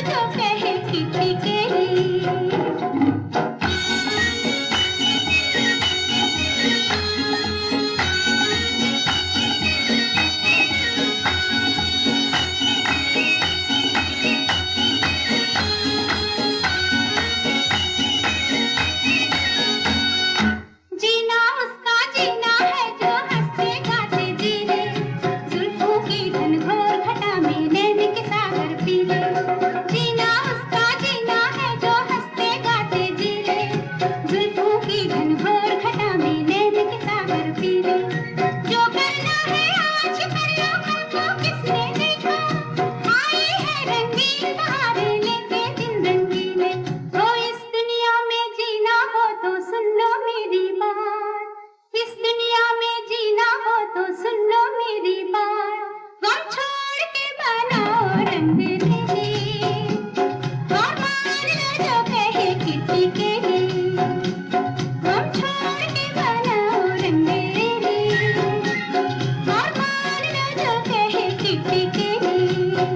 जो कहे किटी के लिए। जीना उसका जीना है जो हंसते गाते जी ले, जुल्फों की घनघोर घटा में नैन के सागर पी ले। जीना उसका जीना है जो हंसते गाते जी ले, जुल्फों की घनघोर घटा में नैन के सागर पी ले। जो करना है आज कर लो, कल को किसने देखा, आई है रंगीन बहारें लेके दिन रंगीले। तो इस दुनिया में जीना हो तो सुन लो मेरी बात, इस दुनिया में जीना हो तो सुन लो मेरी बात। गम छोड़ के बनाओ रंग ले, और मान लो जो कहे किसी के लिए। गम छोड़ के बनाओ रंग ले, और मान लो जो कहे किसी के लिए।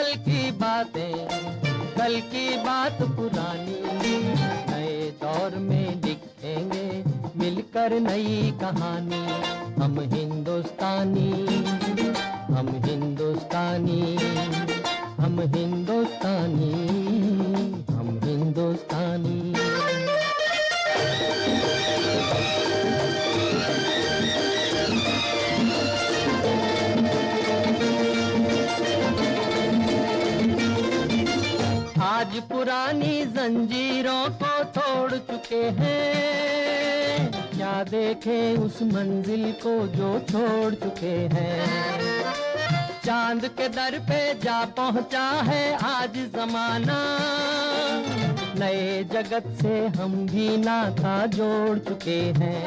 कल की बातें, कल की बात पुरानी, नए दौर में लिखेंगे मिलकर नई कहानी। हम हिंदुस्तानी, हम हिंदुस्तानी, हम हिंदुस्तानी, हम हिंदुस्तानी। आज पुरानी जंजीरों को तोड़ चुके हैं, क्या देखें उस मंजिल को जो छोड़ चुके हैं। चांद के दर पे जा पहुंचा है आज जमाना, नए जगत से हम भी नाता जोड़ चुके हैं।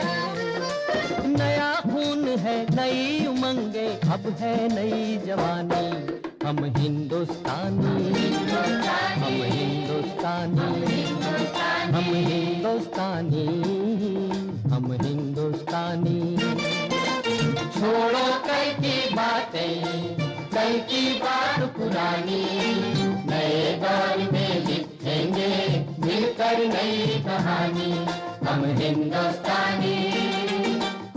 नया खून है, नई उमंगे, अब है नई जवानी। हम हिंदुस्तानी, हम हिंदुस्तानी, हम हिंदुस्तानी, हम हिंदुस्तानी। छोड़ो कल की बातें, कल की बात पुरानी, नए दौर में लिखेंगे मिलकर नई कहानी। हम हिंदुस्तानी,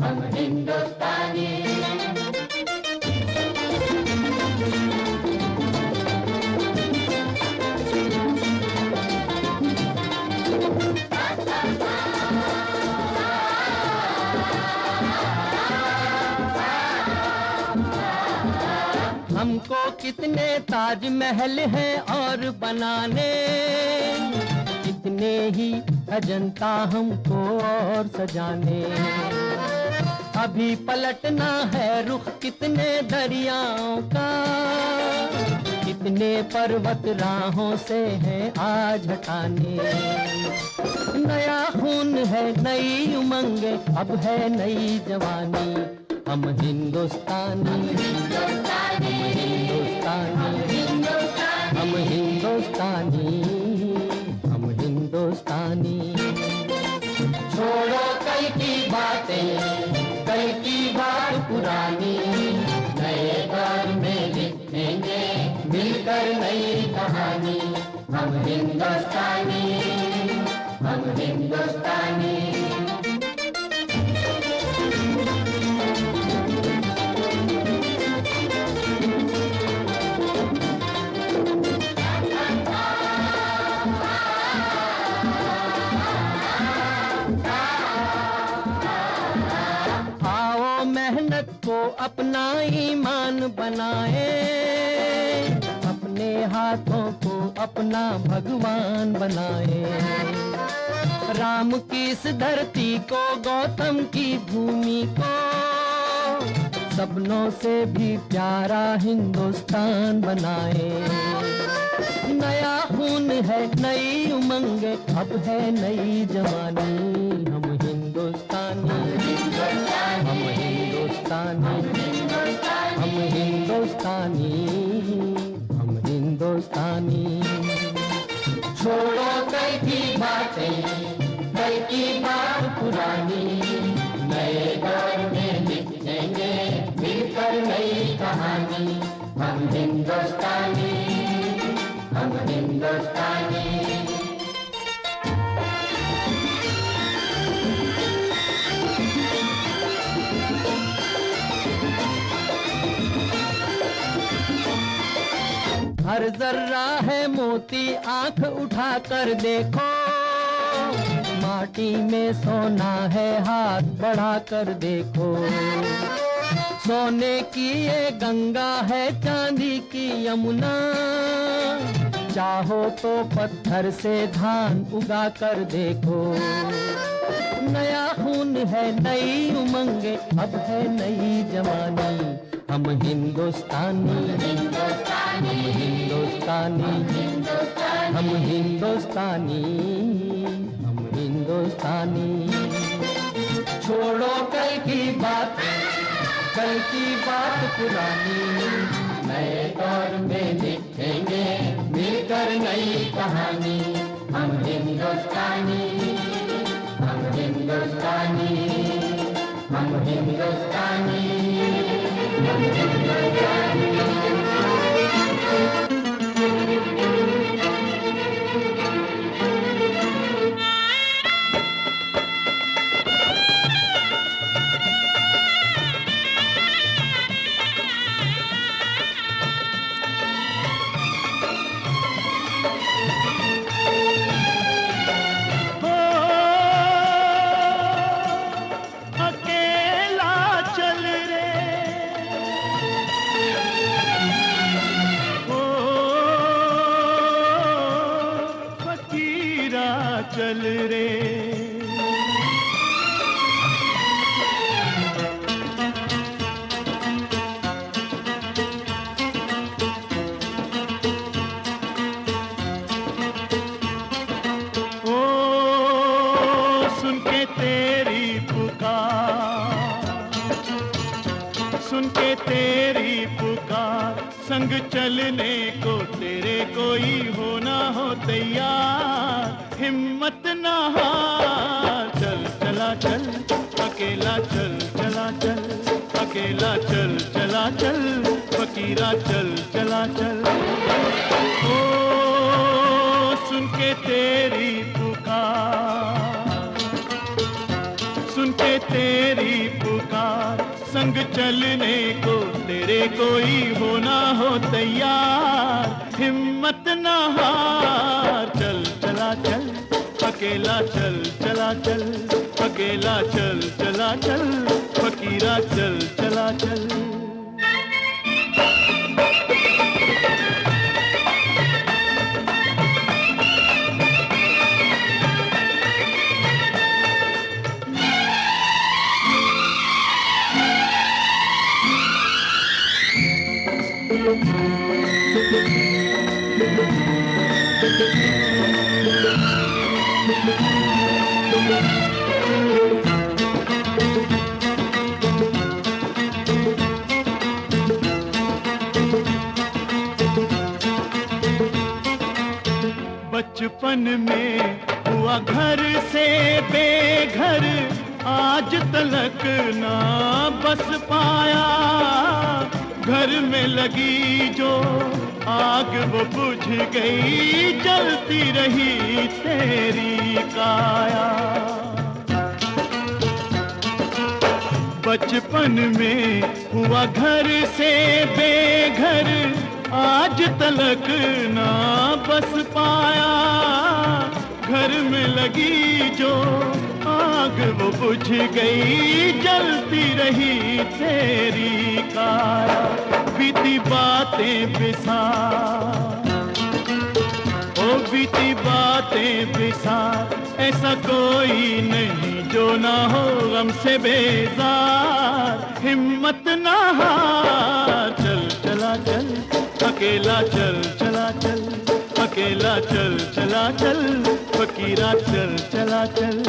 हम हिंदुस्तानी। हमको कितने ताजमहल हैं और बनाने, कितने ही अजंता हमको और सजाने। अभी पलटना है रुख कितने दरियाओं का, कितने पर्वत राहों से हैं आज हटाने। नया खून है, नई उमंगे, अब है नई जवानी। हम हिंदुस्तानी, हम हिंदुस्तानी, हम हिंदुस्तानी, हम हिंदुस्तानी। छोड़ो कल की बातें, कल की बात पुरानी, नए दौर में लिखेंगे मिलकर नई कहानी। हम हिंदुस्तानी, हम हिंदुस्तानी। मेहनत को अपना ईमान बनाए, अपने हाथों को अपना भगवान बनाए। राम की इस धरती को, गौतम की भूमि को, सपनों से भी प्यारा हिंदुस्तान बनाए। नया खून है, नई उमंगे, अब है नई जवानी। हम हिंदुस्तानी, हम हिंदुस्तानी, हम हिंदुस्तानी, हम हिंदुस्तानी। छोड़ो कल की बातें, कल की बात पुरानी, नए दौर में लिखेंगे मिलकर नई कहानी। हम हिंदुस्तानी, हम हिंदुस्तानी। हर जर्रा है मोती, आंख उठा कर देखो, माटी में सोना है, हाथ बढ़ा कर देखो। सोने की ये गंगा है, चांदी की यमुना, चाहो तो पत्थर से धान उगा कर देखो। नया खून है, नई उमंगे, अब है नई जवानी। हम हिंदुस्तानी, हम हिंदुस्तानी, हम हिंदुस्तानी, हम हिंदुस्तानी। छोड़ो कल की बात, कल की बात पुरानी, नए दौर में लिखेंगे मिलकर नई कहानी। हम हिंदुस्तानी, हम हिंदुस्तानी, हम हिंदुस्तानी, हम हिंदुस्तानी। सुन के तेरी पुकार, सुन के तेरी पुकार, संग चलने को तेरे कोई हो ना हो तैयार। हिम्मत ना हार, चल चला चल, अकेला चल चला चल, अकेला चल चला चल, फकीरा चल चला चल। ओ सुन के तेरी पुकार, सुन के तेरी पुकार, संग चलने को तेरे कोई हो ना हो तैयार। हिम्मत ना हार, चल चला चल, अकेला चल चला चल, अकेला चल चला चल, फकीरा चल चला चल। बचपन में हुआ घर से बेघर, आज तलक ना बस पाया। घर में लगी जो आग वो बुझ गई, जलती रही तेरी काया। बचपन में हुआ घर से बेघर, आज तलक ना बस पाया। घर में लगी जो आग वो बुझ गई, जलती रही तेरी काया। बीती बातें बिसार, ओ बीती बातें बिसार, ऐसा कोई नहीं जो ना हो गम से बेजार। हिम्मत ना हार, चल चला चल, अकेला चल चला चल, अकेला चल चला चल, फकीरा चल चला चल।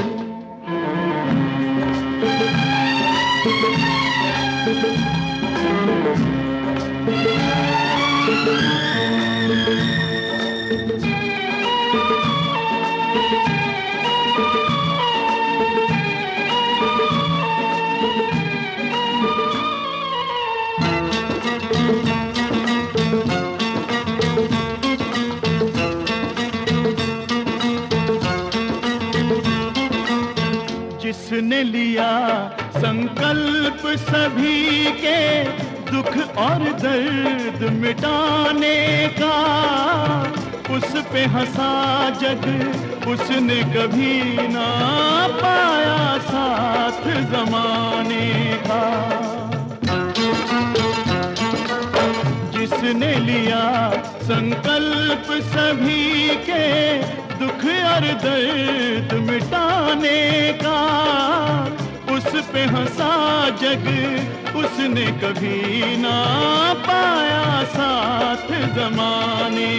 जिसने लिया संकल्प सभी के दुख और दर्द मिटाने का, उस पे हंसा जग उसने कभी ना पाया साथ जमाने का। जिसने लिया संकल्प सभी के दुख और दर्द मिटाने का, उस पे हंसा जग उसने कभी ना पाया साथ जमाने